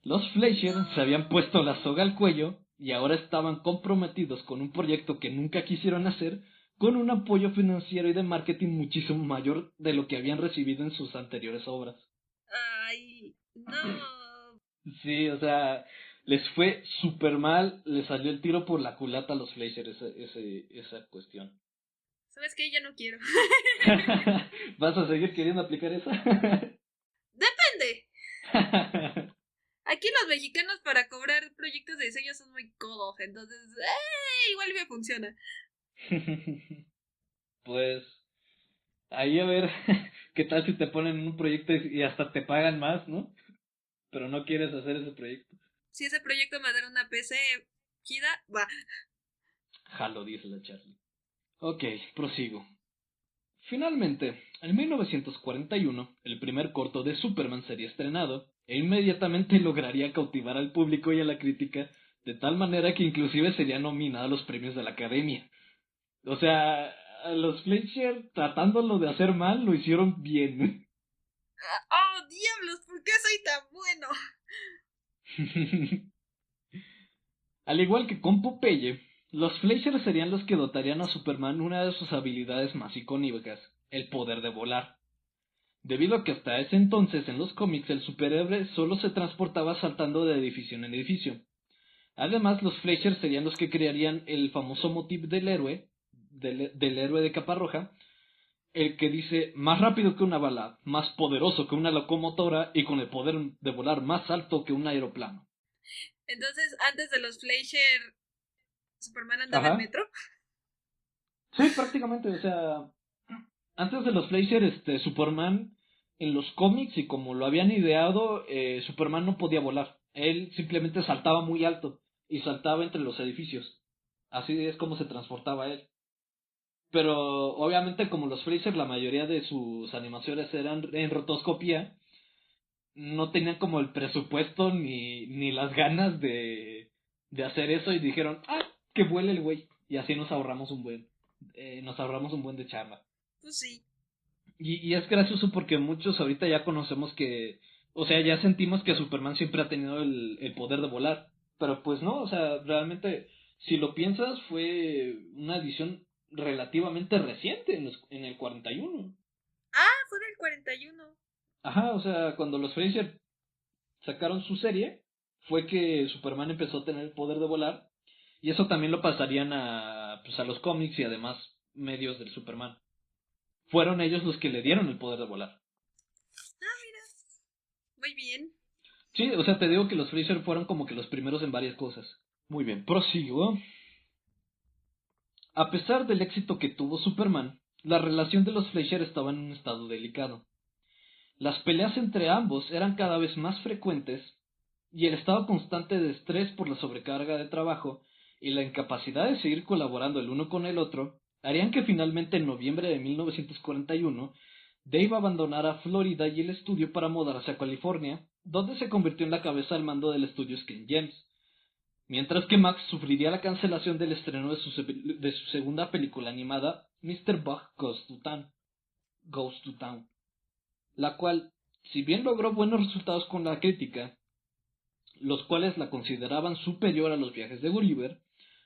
Los Fleischer se habían puesto la soga al cuello y ahora estaban comprometidos con un proyecto que nunca quisieron hacer, con un apoyo financiero y de marketing muchísimo mayor de lo que habían recibido en sus anteriores obras. ¡Ay, no! Sí, o sea, les fue súper mal, les salió el tiro por la culata a los Fleischer esa cuestión. ¿Sabes qué? Ya no quiero. ¿Vas a seguir queriendo aplicar esa? Depende. Aquí los mexicanos para cobrar proyectos de diseño son muy codos, entonces igual me funciona. Pues ahí a ver qué tal si te ponen en un proyecto y hasta te pagan más, ¿no? pero no quieres hacer ese proyecto. Si ese proyecto me da una PC chida, va. Jalo, dice la Charlie. Ok, prosigo. Finalmente, en 1941, el primer corto de Superman sería estrenado e inmediatamente lograría cautivar al público y a la crítica de tal manera que inclusive sería nominado a los premios de la Academia. O sea, a los Fleischer tratándolo de hacer mal lo hicieron bien. ¡Oh, diablos! ¿Por qué soy tan bueno? Al igual que con Popeye, los Fleischer serían los que dotarían a Superman una de sus habilidades más icónicas, el poder de volar. Debido a que hasta ese entonces en los cómics el superhéroe solo se transportaba saltando de edificio en edificio. Además, los Fleischer serían los que crearían el famoso motif del héroe, del héroe de capa roja, el que dice más rápido que una bala, más poderoso que una locomotora y con el poder de volar más alto que un aeroplano. Entonces, antes de los Fleischer, ¿Superman andaba en Ajá. metro? Sí, prácticamente, o sea, antes de los Fleischer, Superman en los cómics y como lo habían ideado, Superman no podía volar. Él simplemente saltaba muy alto y saltaba entre los edificios. Así es como se transportaba él. Pero obviamente como los Freezer, la mayoría de sus animaciones eran en rotoscopía, no tenían como el presupuesto ni las ganas de hacer eso y dijeron, que vuele el güey. Y así nos ahorramos un buen de chamba. Pues sí. Y es gracioso porque muchos ahorita ya conocemos que, o sea, ya sentimos que Superman siempre ha tenido el poder de volar. Pero pues no, o sea, realmente, si lo piensas, fue una edición relativamente reciente en el 41. Ah, fue del 41. Ajá, o sea, cuando los Fraser sacaron su serie, fue que Superman empezó a tener el poder de volar. Y eso también lo pasarían pues, a los cómics y además medios del Superman. Fueron ellos los que le dieron el poder de volar. Ah, mira. Muy bien. Sí, o sea, te digo que los Freezer fueron como que los primeros en varias cosas. Muy bien, prosigo. A pesar del éxito que tuvo Superman, la relación de los Fleischer estaba en un estado delicado. Las peleas entre ambos eran cada vez más frecuentes y el estado constante de estrés por la sobrecarga de trabajo y la incapacidad de seguir colaborando el uno con el otro harían que finalmente en noviembre de 1941 Dave abandonara Florida y el estudio para mudarse a California, donde se convirtió en la cabeza al mando del estudio Screen Gems, mientras que Max sufriría la cancelación del estreno de su segunda película animada, Mr. Bug Goes to Town, la cual, si bien logró buenos resultados con la crítica, los cuales la consideraban superior a los viajes de Gulliver,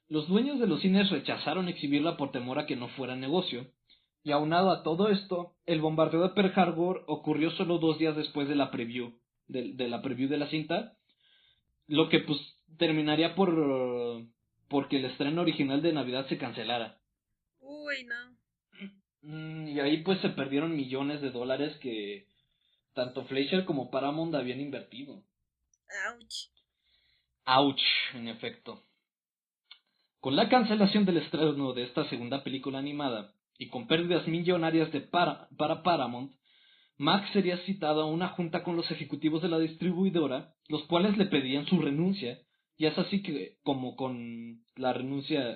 los dueños de los cines rechazaron exhibirla por temor a que no fuera negocio, y aunado a todo esto, el bombardeo de Pearl Harbor ocurrió solo 2 días después de la preview, de la preview de la cinta, lo que pues terminaría porque el estreno original de Navidad se cancelara. Uy, no. Y ahí pues se perdieron millones de dólares que tanto Fleischer como Paramount habían invertido. Ouch. Ouch, en efecto. Con la cancelación del estreno de esta segunda película animada y con pérdidas millonarias para Paramount, Max sería citado a una junta con los ejecutivos de la distribuidora, los cuales le pedían su renuncia, y es así como con la renuncia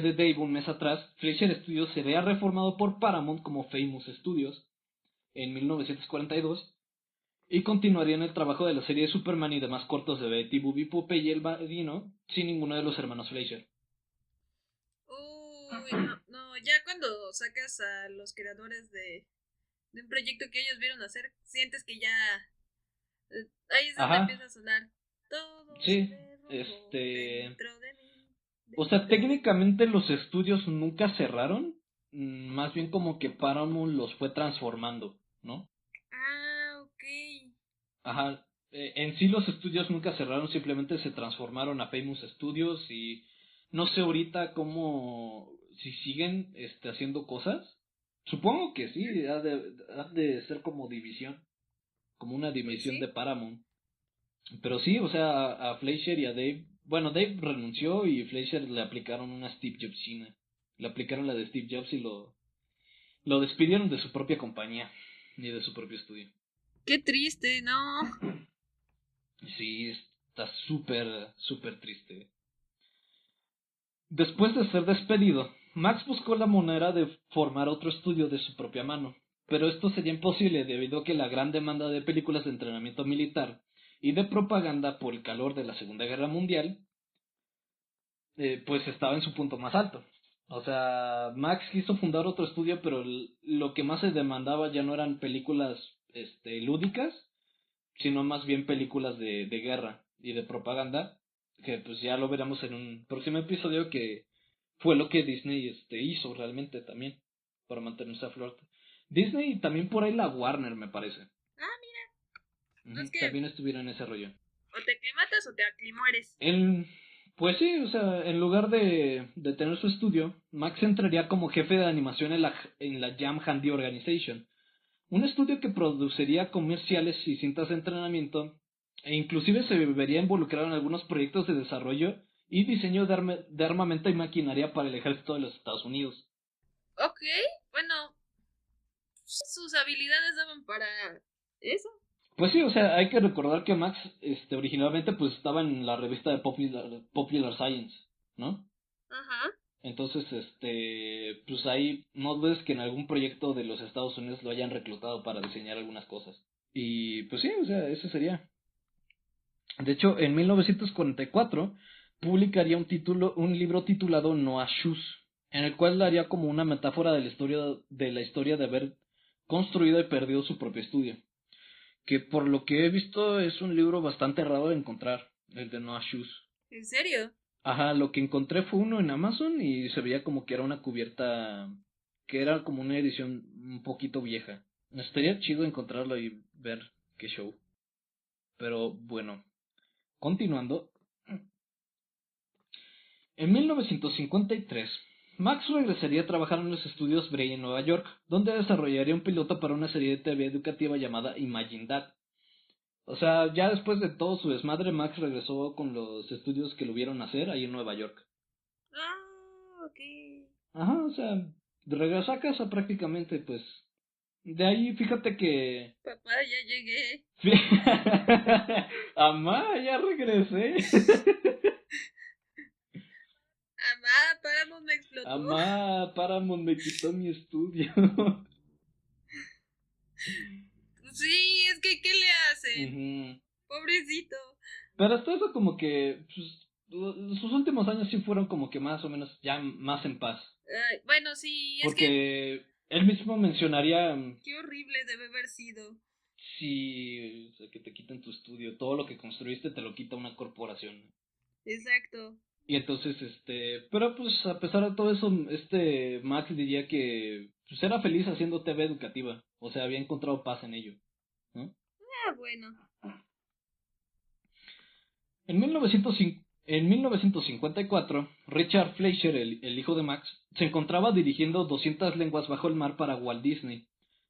de Dave un mes atrás, Fleischer Studios sería reformado por Paramount como Famous Studios en 1942 y continuarían el trabajo de la serie de Superman y demás cortos de Betty Boop, Popeye y el Marino sin ninguno de los hermanos Fleischer. Uy, no, no. Ya cuando sacas a los creadores de un proyecto que ellos vieron hacer, sientes que ya. Ahí es donde Ajá, empieza a sonar. Todo se sí, derrumbó dentro de mí. o sea, Dentro de mí. técnicamente los estudios nunca cerraron, más bien como que Paramount los fue transformando, ¿no? Ah, ok. Ajá, en sí los estudios nunca cerraron, simplemente se transformaron a Famous Studios y no sé ahorita cómo, si siguen haciendo cosas. Supongo que sí, ha de ser como división, como una Pues división de sí. Paramount. Pero sí, o sea, a Fleischer y a Dave, bueno, Dave renunció y Fleischer le aplicaron una Steve Jobsina. Le aplicaron la de Steve Jobs y lo despidieron de su propia compañía y de su propio estudio. Qué triste, ¿no? Sí, está súper triste. Después de ser despedido, Max buscó la manera de formar otro estudio de su propia mano, pero esto sería imposible debido a que la gran demanda de películas de entrenamiento militar y de propaganda por el calor de la Segunda Guerra Mundial, pues estaba en su punto más alto. O sea, Max quiso fundar otro estudio, pero lo que más se demandaba ya no eran películas lúdicas, sino más bien películas de guerra y de propaganda, que pues ya lo veremos en un próximo episodio, que fue lo que Disney hizo realmente también, para mantenerse a flote. Disney y también por ahí la Warner, me parece. Ah, mira. Es que También estuvieron en ese rollo. o te aclimatas o te aclimueres. Pues sí, o sea, en lugar de tener su estudio, Max entraría como jefe de animación en la Jam Handy Organization, un estudio que produciría comerciales y cintas de entrenamiento, e inclusive se vería involucrado en algunos proyectos de desarrollo y diseño de armamento y maquinaria para el ejército de los Estados Unidos. Ok, bueno, sus habilidades daban para eso. Pues sí, o sea, hay que recordar que Max originalmente pues estaba en la revista de Popular Science, ¿no? Ajá. Entonces, pues ahí no dudes que en algún proyecto de los Estados Unidos lo hayan reclutado para diseñar algunas cosas. Y pues sí, o sea, eso sería. De hecho, en 1944 publicaría un libro titulado Noah Shoes, en el cual daría como una metáfora de la historia de haber construido y perdido su propio estudio. Que por lo que he visto es un libro bastante raro de encontrar, el de Noah Shoes. ¿En serio? Ajá, lo que encontré fue uno en Amazon y se veía como que era una cubierta, que era como una edición un poquito vieja. Estaría chido encontrarlo y ver qué show. Pero bueno, continuando. En 1953, Max regresaría a trabajar en los estudios Bray en Nueva York, donde desarrollaría un piloto para una serie de TV educativa llamada Imagine That. O sea, ya después de todo su desmadre, Max regresó con los estudios que lo vieron hacer ahí en Nueva York. Ah, ok. Ajá, o sea, regresó a casa prácticamente, pues. De ahí, fíjate que... Papá, ya llegué. Amá, ya regresé. Amá, Paramount me explotó. Amá, Paramount me quitó mi estudio. Sí, es que ¿qué le hacen? Ujú. Pobrecito. Pero hasta eso como que pues, sus últimos años sí fueron como que más o menos ya más en paz. Ay, bueno, sí, es que Porque él mismo mencionaría qué horrible debe haber sido. si o sea, que te quiten tu estudio, todo lo que construiste te lo quita una corporación. Exacto. Y entonces, pero pues a pesar de todo eso, Max diría que pues era feliz haciendo TV educativa, o sea, había encontrado paz en ello, ¿no? Ah, bueno. En 1954, Richard Fleischer, el hijo de Max, se encontraba dirigiendo 200 lenguas bajo el mar para Walt Disney,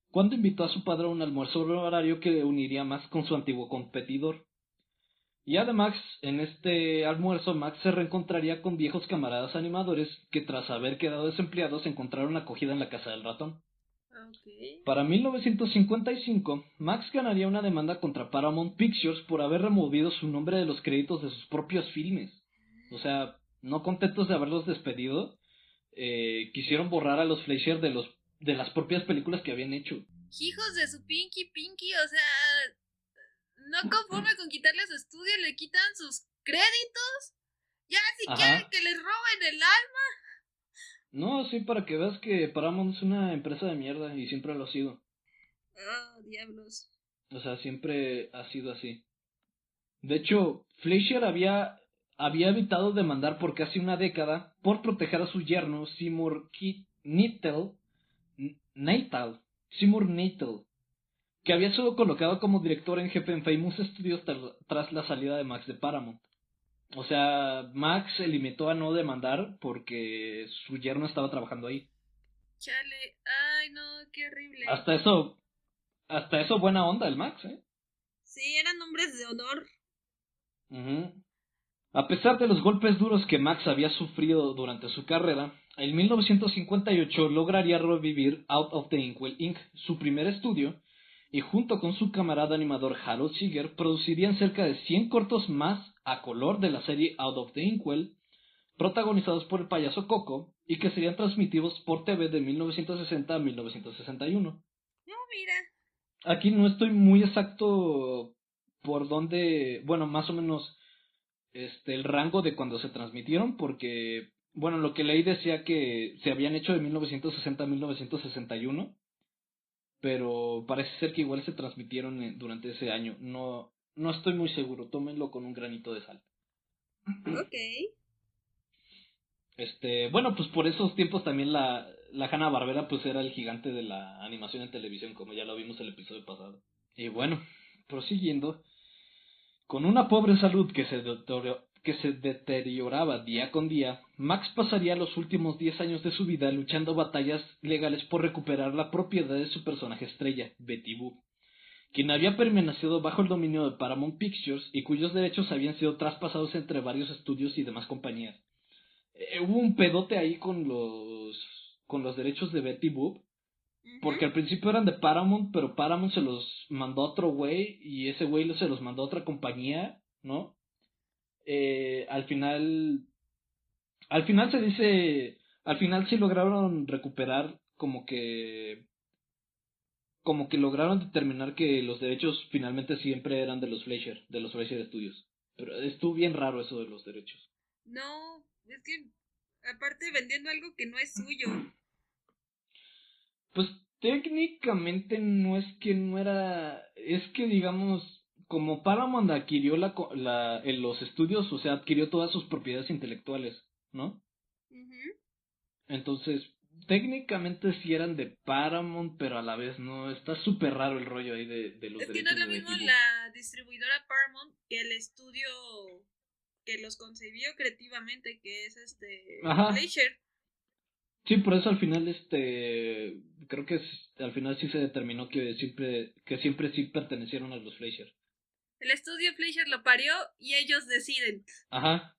cuando invitó a su padre a un almuerzo horario que uniría a Max con su antiguo competidor. Y además, en este almuerzo, Max se reencontraría con viejos camaradas animadores que tras haber quedado desempleados encontraron acogida en la casa del ratón. Ok. Para 1955, Max ganaría una demanda contra Paramount Pictures por haber removido su nombre de los créditos de sus propios filmes. O sea, no contentos de haberlos despedido, quisieron borrar a los Fleischer de las propias películas que habían hecho. Hijos de su Pinky, o sea, no conforme con quitarle su estudio, le quitan sus créditos. Ya si quieren Ajá. que les roben el alma. No, sí, para que veas que Paramount es una empresa de mierda y siempre lo ha sido. Oh, diablos. O sea, siempre ha sido así. De hecho, Fleischer había evitado demandar por casi una década por proteger a su yerno Seymour Natal, Seymour Natal, que había sido colocado como director en jefe en Famous Studios tras la salida de Max de Paramount. O sea, Max se limitó a no demandar porque su yerno estaba trabajando ahí. Chale. Ay, no, qué horrible. Hasta eso, buena onda el Max, ¿eh? Sí, eran hombres de honor. Ujú. A pesar de los golpes duros que Max había sufrido durante su carrera, en 1958 lograría revivir Out of the Inkwell Inc., su primer estudio, y junto con su camarada animador Harold Seeger producirían cerca de 100 cortos más a color de la serie Out of the Inkwell, protagonizados por el payaso Coco, y que serían transmitidos por TV de 1960 a 1961. No, mira. Aquí no estoy muy exacto por dónde, bueno, más o menos el rango de cuando se transmitieron, porque, bueno, lo que leí decía que se habían hecho de 1960 a 1961, pero parece ser que igual se transmitieron durante ese año. No, no estoy muy seguro, tómenlo con un granito de sal. Ok. Bueno, pues por esos tiempos también la Hanna-Barbera pues era el gigante de la animación en televisión, como ya lo vimos el episodio pasado. Y bueno, prosiguiendo, con una pobre salud que se deterioraba día con día, Max pasaría los últimos 10 años de su vida luchando batallas legales por recuperar la propiedad de su personaje estrella, Betty Boop, quien había permanecido bajo el dominio de Paramount Pictures y cuyos derechos habían sido traspasados entre varios estudios y demás compañías. Hubo un pedote ahí con los derechos de Betty Boop, porque al principio eran de Paramount, pero Paramount se los mandó a otro güey y ese güey se los mandó a otra compañía, ¿no? Al final, se dice, al final sí lograron recuperar como que lograron determinar que los derechos finalmente siempre eran de los Fleischer Studios. Pero estuvo bien raro eso de los derechos. No, es que aparte vendiendo algo que no es suyo. Pues técnicamente no es que no era, es que digamos, como Paramount adquirió en los estudios, o sea, adquirió todas sus propiedades intelectuales, ¿no? Ujú. Entonces, técnicamente sí eran de Paramount, pero a la vez no, está súper raro el rollo ahí de los Es que no es derechos lo de mismo Betty Boop. la distribuidora Paramount que el estudio que los concibió creativamente, que es Ajá, Fleischer. sí, por eso al final, creo que al final sí se determinó que siempre sí pertenecieron a los Fleischer. El estudio Fleischer lo parió y ellos deciden. Ajá.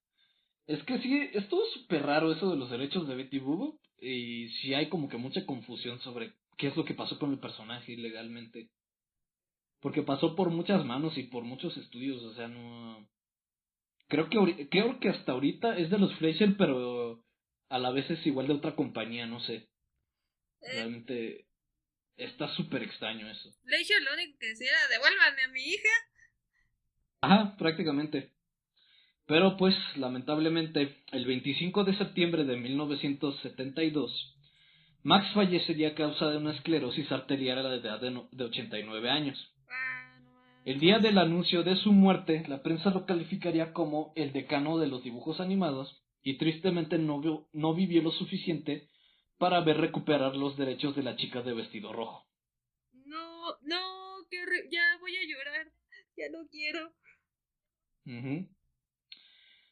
Es que sí, estuvo súper raro eso de los derechos de Betty Boop. Y sí hay como que mucha confusión sobre qué es lo que pasó con el personaje ilegalmente. Porque pasó por muchas manos y por muchos estudios, o sea, no. Creo que hasta ahorita es de los Fleischer, pero a la vez es igual de otra compañía, no sé. Eh, Realmente está súper extraño eso. Fleischer lo único que decía era devuélvanme a mi hija. Ajá, prácticamente. Pero pues, lamentablemente, el 25 de septiembre de 1972, Max fallecería a causa de una esclerosis arterial a la edad de 89 años. Ah, no El día manches. del anuncio de su muerte, la prensa lo calificaría como el decano de los dibujos animados y tristemente no vivió lo suficiente para ver recuperar los derechos de la chica de vestido rojo. No, no, ya voy a llorar. Ya no quiero. Ujú.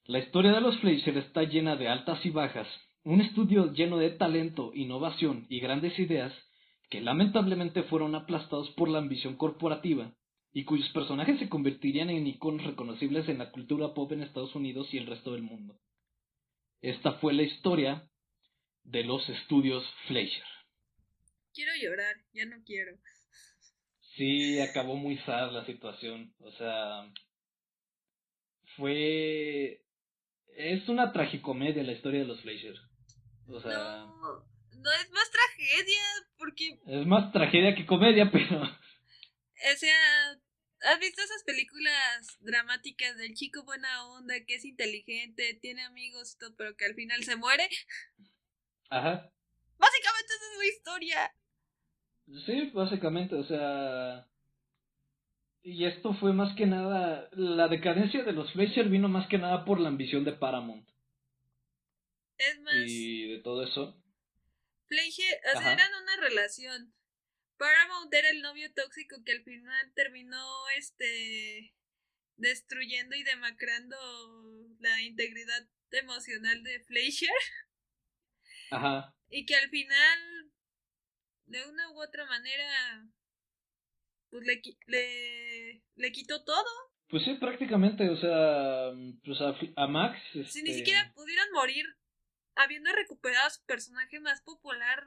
La historia de los Fleischer está llena de altas y bajas, un estudio lleno de talento, innovación y grandes ideas que lamentablemente fueron aplastados por la ambición corporativa y cuyos personajes se convertirían en iconos reconocibles en la cultura pop en Estados Unidos y el resto del mundo. Esta fue la historia de los estudios Fleischer. Quiero llorar, ya no quiero. Sí, acabó muy sad la situación, o sea, fue... Es una tragicomedia la historia de los Fleischer. O sea, No, no es más tragedia, porque, es más tragedia que comedia, pero... o sea, ¿has visto esas películas dramáticas del chico buena onda, que es inteligente, tiene amigos y todo, pero que al final se muere? Ajá. Básicamente esa es su historia. Sí, básicamente, o sea... Y esto fue más que nada... La decadencia de los Fleischer vino más que nada por la ambición de Paramount. Es más, Y de todo eso. Fleischer, o sea, Ajá. eran una relación. Paramount era el novio tóxico que al final terminó, destruyendo y demacrando la integridad emocional de Fleischer Ajá. y que al final, de una u otra manera, pues le quitó todo. Pues sí, prácticamente, o sea... Pues a Max, Si ni siquiera pudieron morir habiendo recuperado a su personaje más popular,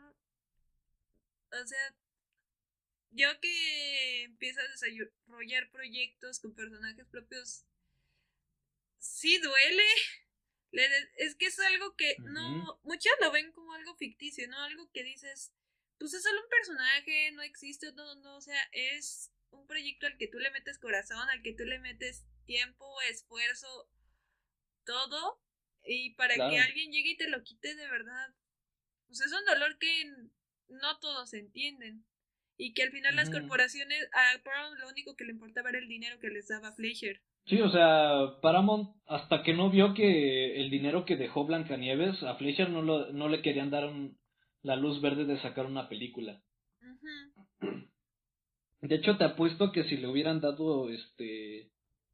o sea, yo que empiezo a desarrollar proyectos con personajes propios, sí duele. Es que es algo que Ujú. no, muchos lo ven como algo ficticio, ¿no? Algo que dices, pues es solo un personaje, no existe, no, no, o sea, es un proyecto al que tú le metes corazón, al que tú le metes tiempo, esfuerzo, todo, y para que Claro. alguien llegue y te lo quite de verdad, pues es un dolor que no todos entienden. Y que al final las Ujú. corporaciones, a Paramount lo único que le importaba era el dinero que les daba Fleischer. Sí, o sea, Paramount, hasta que no vio que el dinero que dejó Blancanieves, a Fleischer no le querían dar la luz verde de sacar una película. Ujú, De hecho, te apuesto que si le hubieran dado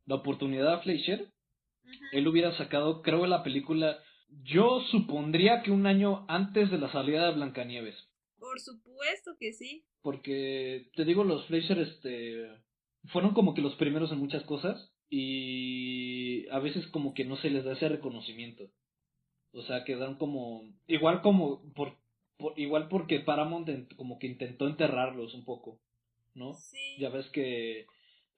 la oportunidad a Fleischer, ujú. él hubiera sacado, creo, la película. Yo supondría que un año antes de la salida de Blancanieves. Por supuesto que sí. Porque, te digo, los Fleischer, fueron como que los primeros en muchas cosas. Y a veces como que no se les da ese reconocimiento. O sea, quedaron como, igual como, igual porque Paramount como que intentó enterrarlos un poco, ¿no? Sí, Ya ves que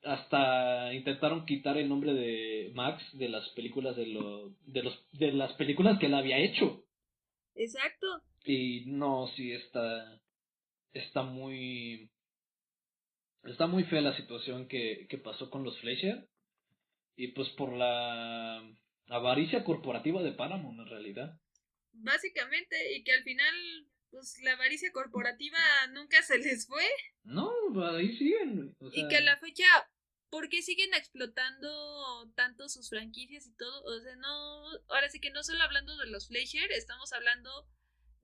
hasta intentaron quitar el nombre de Max de las películas de las películas que él había hecho. exacto. Y no, sí está está muy fea la situación que pasó con los Fleischer y pues por la avaricia corporativa de Paramount en realidad. Básicamente, y que al final, pues la avaricia corporativa nunca se les fue. No, ahí siguen, o Y que a sea, la fecha, ¿por qué siguen explotando tanto sus franquicias y todo? O sea, no, ahora sí que no solo hablando de los Fleischer, estamos hablando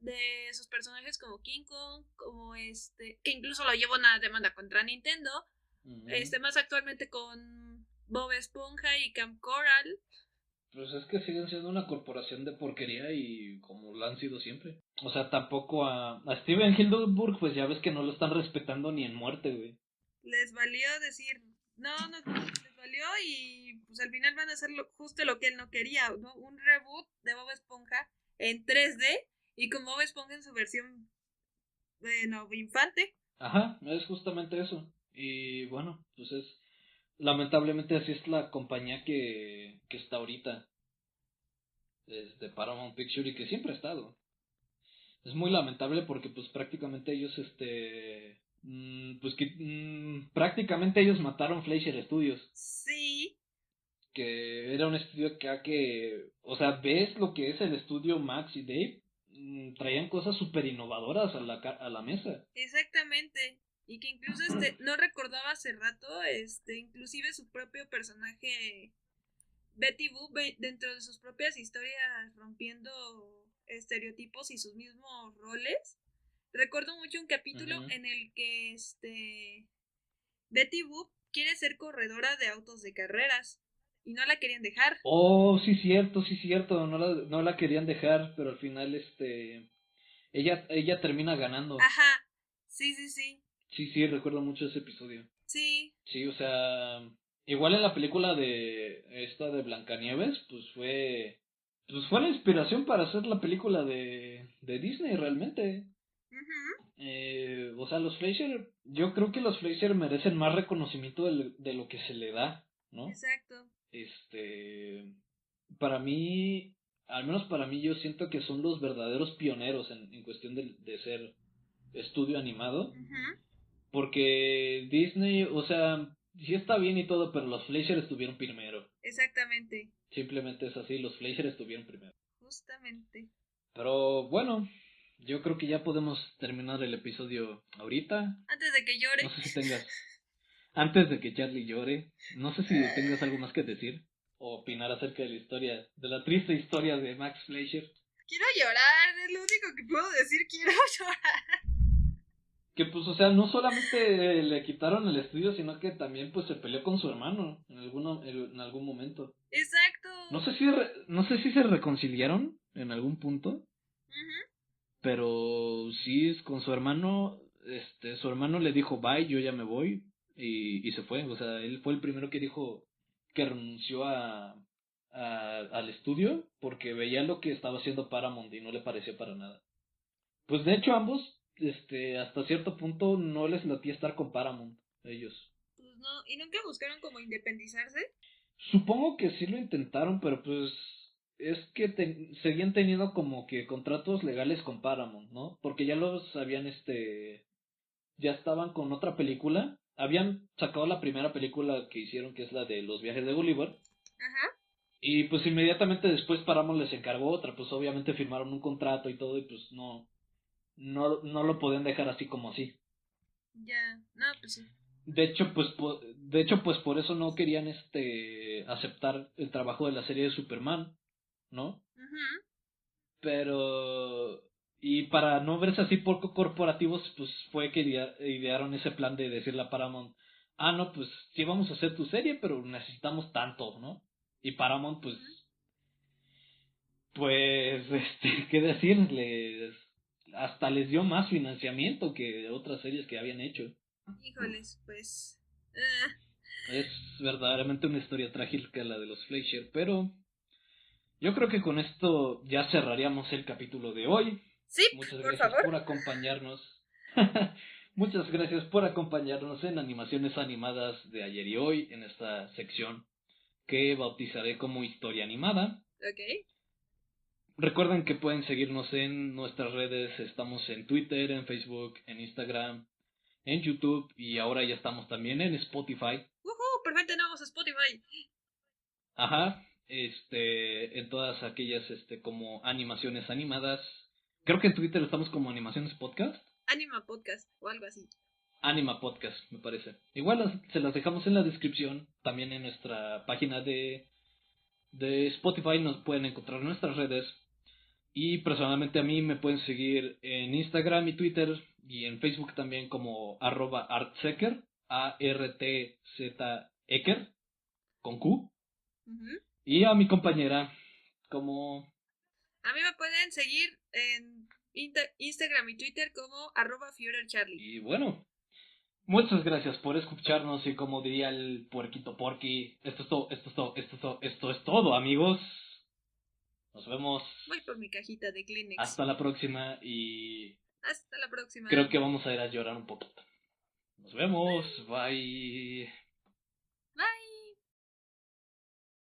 de sus personajes como King Kong, como que incluso lo lleva una demanda contra Nintendo, ujú. más actualmente con Bob Esponja y Camp Coral. Pues es que siguen siendo una corporación de porquería y como lo han sido siempre. O sea, tampoco a Steven Hillenburg, pues ya ves que no lo están respetando ni en muerte, güey. Les valió decir, no, no, les valió y pues al final van a hacer justo lo que él no quería, ¿no? Un reboot de Bob Esponja en 3D y con Bob Esponja en su versión, no, infante. Ajá, es justamente eso. Y bueno, pues lamentablemente así es la compañía que está ahorita, es de Paramount Picture y que siempre ha estado. Es muy lamentable porque pues prácticamente ellos, prácticamente ellos mataron Fleischer Studios. Sí, Que era un estudio o sea, ves lo que es el estudio Max y Dave, traían cosas súper innovadoras a a la mesa. exactamente. Y que incluso no recordaba hace rato, inclusive su propio personaje Betty Boop dentro de sus propias historias rompiendo estereotipos y sus mismos roles. Recuerdo mucho un capítulo Ujú. en el que Betty Boop quiere ser corredora de autos de carreras y no la querían dejar. Oh, sí cierto, no la querían dejar, pero al final, ella termina ganando. Ajá, sí, sí, sí, Sí, recuerdo mucho ese episodio. sí, Sí, o sea, igual en la película de esta de Blancanieves, pues fue la inspiración para hacer la película de Disney realmente. ujú, O sea, los Fleischer, yo creo que los Fleischer merecen más reconocimiento de lo que se le da, ¿no? exacto, Este, para mí, al menos para mí, yo siento que son los verdaderos pioneros en cuestión de ser estudio animado, ujú, porque Disney, o sea, sí está bien y todo, pero los Fleischer estuvieron primero. exactamente, Simplemente es así, los Fleischer estuvieron primero. justamente. Pero bueno, yo creo que ya podemos terminar el episodio ahorita. Antes de que No llore. sé si tengas Antes de que Charlie llore, no sé si tengas algo más que decir o opinar acerca de la historia, de la triste historia de Max Fleischer, Quiero llorar, es lo único que puedo decir, quiero llorar. que pues, o sea, no solamente le quitaron el estudio, sino que también pues se peleó con su hermano en algún momento. Exacto. No sé si se reconciliaron en algún punto, Ujú, pero sí con su hermano, su hermano le dijo bye, yo ya me voy y se fue, o sea, él fue el primero que dijo que renunció al estudio porque veía lo que estaba haciendo Paramount y no le parecía para nada. Pues de hecho ambos hasta cierto punto no les latía estar con Paramount, ellos. Pues no, ¿y nunca buscaron como independizarse? Supongo que sí lo intentaron, pero pues es que seguían teniendo como que contratos legales con Paramount, ¿no? Porque ya los habían, ya estaban con otra película. Habían sacado la primera película que hicieron, que es la de Los viajes de Gulliver. Ajá. Y pues inmediatamente después Paramount les encargó otra, pues obviamente firmaron un contrato y todo y pues no lo podían dejar así como así. Ya, no, pues sí. De hecho pues por eso no querían aceptar el trabajo de la serie de Superman, ¿no? Ujú. Pero y para no verse así poco corporativos, pues fue que idearon ese plan de decirle a Paramount, ah, no, pues sí vamos a hacer tu serie, pero necesitamos tanto, ¿no? Y Paramount, Ujú. qué decirles, hasta les dio más financiamiento que otras series que habían hecho. Híjoles, pues. Es verdaderamente una historia trágica la de los Fleischer, pero yo creo que con esto ya cerraríamos el capítulo de hoy. Sí, Muchas por gracias favor. por acompañarnos. Muchas gracias por acompañarnos en animaciones animadas de ayer y hoy en esta sección que bautizaré como historia animada. Ok. Recuerden que pueden seguirnos en nuestras redes, estamos en Twitter, en Facebook, en Instagram, en YouTube y ahora ya estamos también en Spotify. Perfecto, no vamos a Spotify. Ajá, en todas aquellas, como animaciones animadas. Creo que en Twitter estamos como Animaciones Podcast. Anima Podcast o algo así. Anima Podcast, me parece. Igual se las dejamos en la descripción, también en nuestra página de Spotify nos pueden encontrar en nuestras redes. Y personalmente a mí me pueden seguir en Instagram y Twitter y en Facebook también como @artzeker, ARTZ con Q. Ujú. Y a mi compañera como... A mí me pueden seguir en Instagram y Twitter como @FuturerCharlie. Y bueno, muchas gracias por escucharnos y como diría el puerquito porky, esto es todo, esto es todo, esto es todo, esto es todo, amigos. Nos vemos Voy por mi cajita de Kleenex. hasta la próxima y Hasta la próxima. creo que vamos a ir a llorar un poquito. Nos vemos, bye.